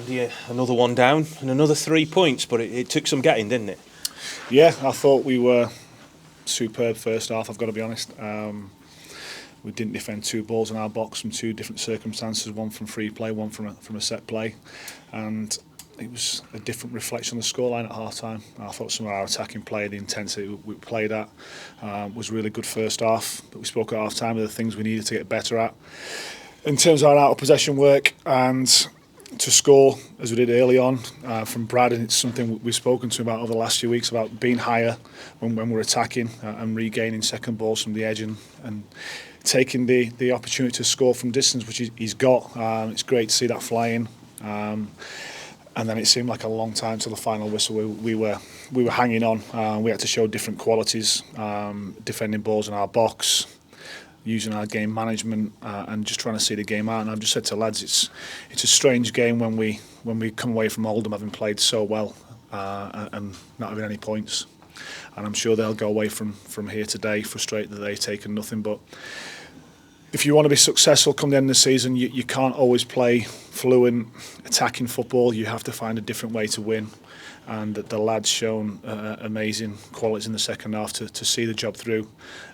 Andy, another one down and another 3 points, but it took some getting, didn't it? Yeah, I thought we were superb first half, I've got to be honest. We didn't defend 2 balls in our box from 2 different circumstances, one from free play, one from a set play, and it was a different reflection on the scoreline at half time. I thought some of our attacking play, the intensity we played at, was really good first half, but we spoke at half time of the things we needed to get better at. In terms of our out of possession work and to score as we did early on from Brad, and it's something we've spoken to about over the last few weeks about being higher when we're attacking and regaining second balls from the edge and taking the opportunity to score from distance, which he's got. It's great to see that flying. And then it seemed like a long time till the final whistle. We were hanging on. We had to show different qualities, defending balls in our box, using our game management, and just trying to see the game out. And I've just said to lads, it's a strange game when we come away from Oldham having played so well and not having any points. And I'm sure they'll go away from here today frustrated that they've taken nothing. But if you want to be successful come the end of the season, you can't always play fluent attacking football. You have to find a different way to win. And the lads shown amazing qualities in the second half to see the job through.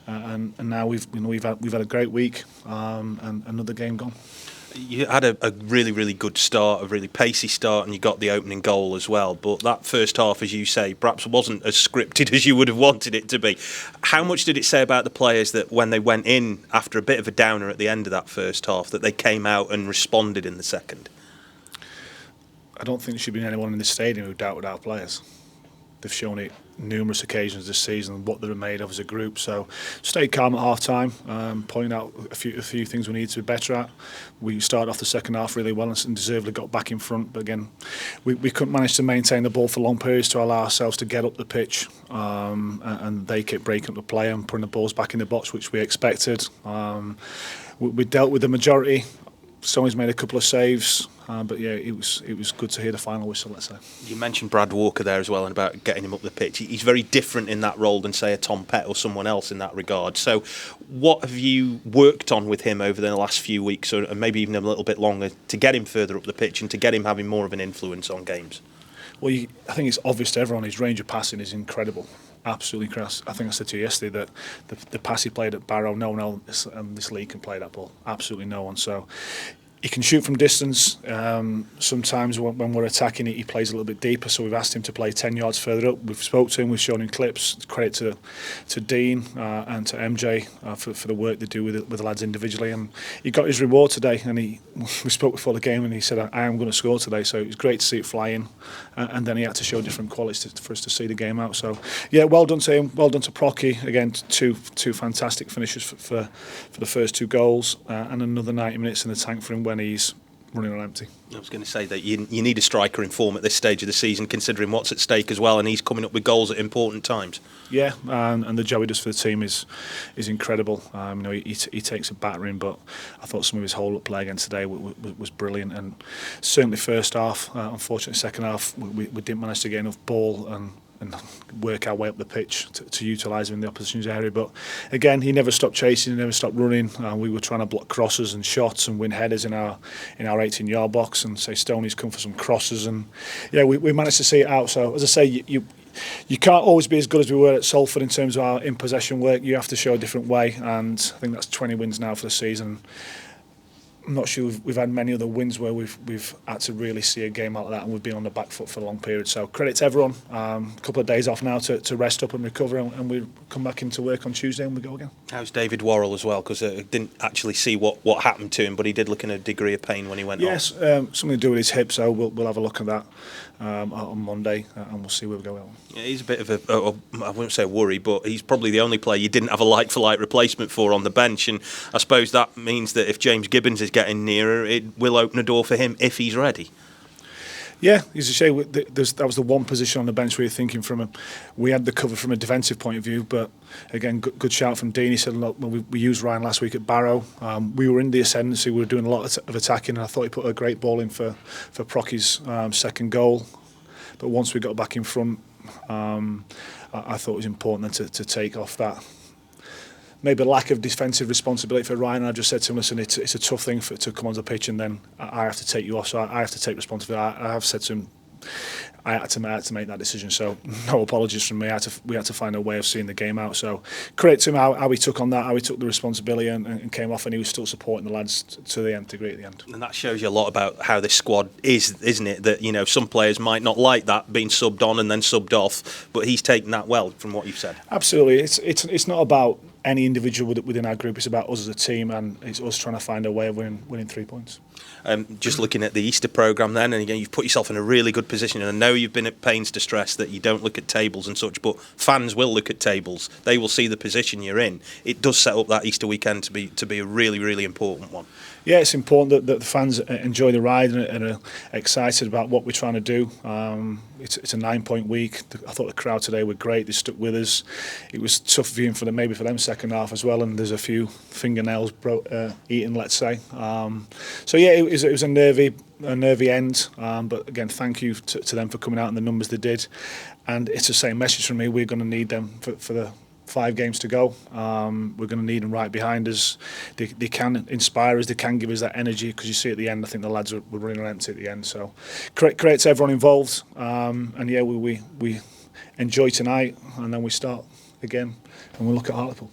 And now we've had a great week and another game gone. You had a really, really good start, a really pacey start, and you got the opening goal as well. But that first half, as you say, perhaps wasn't as scripted as you would have wanted it to be. How much did it say about the players that when they went in after a bit of a downer at the end of that first half, that they came out and responded in the second? I don't think there should be anyone in this stadium who doubted our players. They've shown it numerous occasions this season what they're made of as a group. So stay calm at half time, point out a few things we need to be better at. We started off the second half really well and deservedly got back in front, but again we couldn't manage to maintain the ball for long periods to allow ourselves to get up the pitch, and they kept breaking up the play and putting the balls back in the box, which we expected. We dealt with the majority. Stoney's made a couple of saves, but yeah, it was good to hear the final whistle, let's say. You mentioned Brad Walker there as well, and about getting him up the pitch. He's very different in that role than, say, a Tom Pett or someone else in that regard. So what have you worked on with him over the last few weeks, or maybe even a little bit longer, to get him further up the pitch and to get him having more of an influence on games? Well, I think it's obvious to everyone his range of passing is incredible. Absolutely crass. I think I said to you yesterday that the pass he played at Barrow, no one else in this league can play that ball. Absolutely no one. So he can shoot from distance. Sometimes when we're attacking, he plays a little bit deeper. So we've asked him to play 10 yards further up. We've spoke to him. We've shown him clips. Credit to Dean and to MJ for the work they do with the lads individually. And he got his reward today. And we spoke before the game, and he said, "I am going to score today." So it was great to see it flying. And then he had to show different qualities for us to see the game out. So yeah, well done to him. Well done to Procky. Again, two fantastic finishes for the first 2 goals, and another 90 minutes in the tank for him when he's running on empty. I was going to say that you need a striker in form at this stage of the season, considering what's at stake as well, and he's coming up with goals at important times. Yeah, and the job he does for the team is incredible. He takes a battering, but I thought some of his hold-up play again today was brilliant, and certainly first half. Unfortunately, second half we didn't manage to get enough ball and work our way up the pitch to utilise him in the opposition's area. But again, he never stopped chasing, he never stopped running. We were trying to block crosses and shots and win headers in our 18-yard box, and say Stoney's come for some crosses, and yeah, we managed to see it out. So as I say, you can't always be as good as we were at Salford in terms of our in possession work. You have to show a different way, and I think that's 20 wins now for the season. I'm not sure we've had many other wins where we've had to really see a game like that, and we've been on the back foot for a long period. So credit to everyone. A couple of days off now to rest up and recover, and we come back into work on Tuesday and we go again. How's David Worrell as well? Because I didn't actually see what happened to him, but he did look in a degree of pain when he went off. Yes, something to do with his hip, so we'll have a look at that on Monday, and we'll see where we go on. Yeah, he's a bit of I wouldn't say a worry, but he's probably the only player you didn't have a like-for-like replacement for on the bench, and I suppose that means that if James Gibbons is getting nearer, it will open a door for him if he's ready. Yeah, as you say, that was the one position on the bench where you're thinking we had the cover from a defensive point of view, but again, good shout from Dean. He said, look, we used Ryan last week at Barrow. We were in the ascendancy, we were doing a lot of attacking, and I thought he put a great ball in for Procky's second goal. But once we got back in front, I thought it was important then to take off that maybe lack of defensive responsibility for Ryan. I just said to him, listen, it's a tough thing to come on the pitch and then I have to take you off, so I have to take responsibility. I have said to him, I had to make that decision, so no apologies from me. We had to find a way of seeing the game out. So credit to him how he took on that, how he took the responsibility and came off, and he was still supporting the lads to the end, to great at the end. And that shows you a lot about how this squad is, isn't it? That, you know, some players might not like that being subbed on and then subbed off, but he's taken that well from what you've said. Absolutely, it's not about any individual within our group. It's about us as a team, and it's us trying to find a way of winning 3 points. Just looking at the Easter programme then, and again, you've put yourself in a really good position, and I know you've been at pains to stress that you don't look at tables and such, but fans will look at tables. They will see the position you're in. It does set up that Easter weekend to be a really, really important one. Yeah, it's important that the fans enjoy the ride and are excited about what we're trying to do. It's a 9-point week. I thought the crowd today were great. They stuck with us. It was tough viewing for them, maybe for them second half as well, and there's a few fingernails eaten, let's say. So yeah, it was a nervy end, but again, thank you to them for coming out and the numbers they did. And it's the same message from me. We're going to need them for the 5 games to go. We're going to need them right behind us. They can inspire us. They can give us that energy, because you see at the end, I think the lads were running on empty at the end. So credit to everyone involved. And yeah, we enjoy tonight, and then we start again and we'll look at Hartlepool.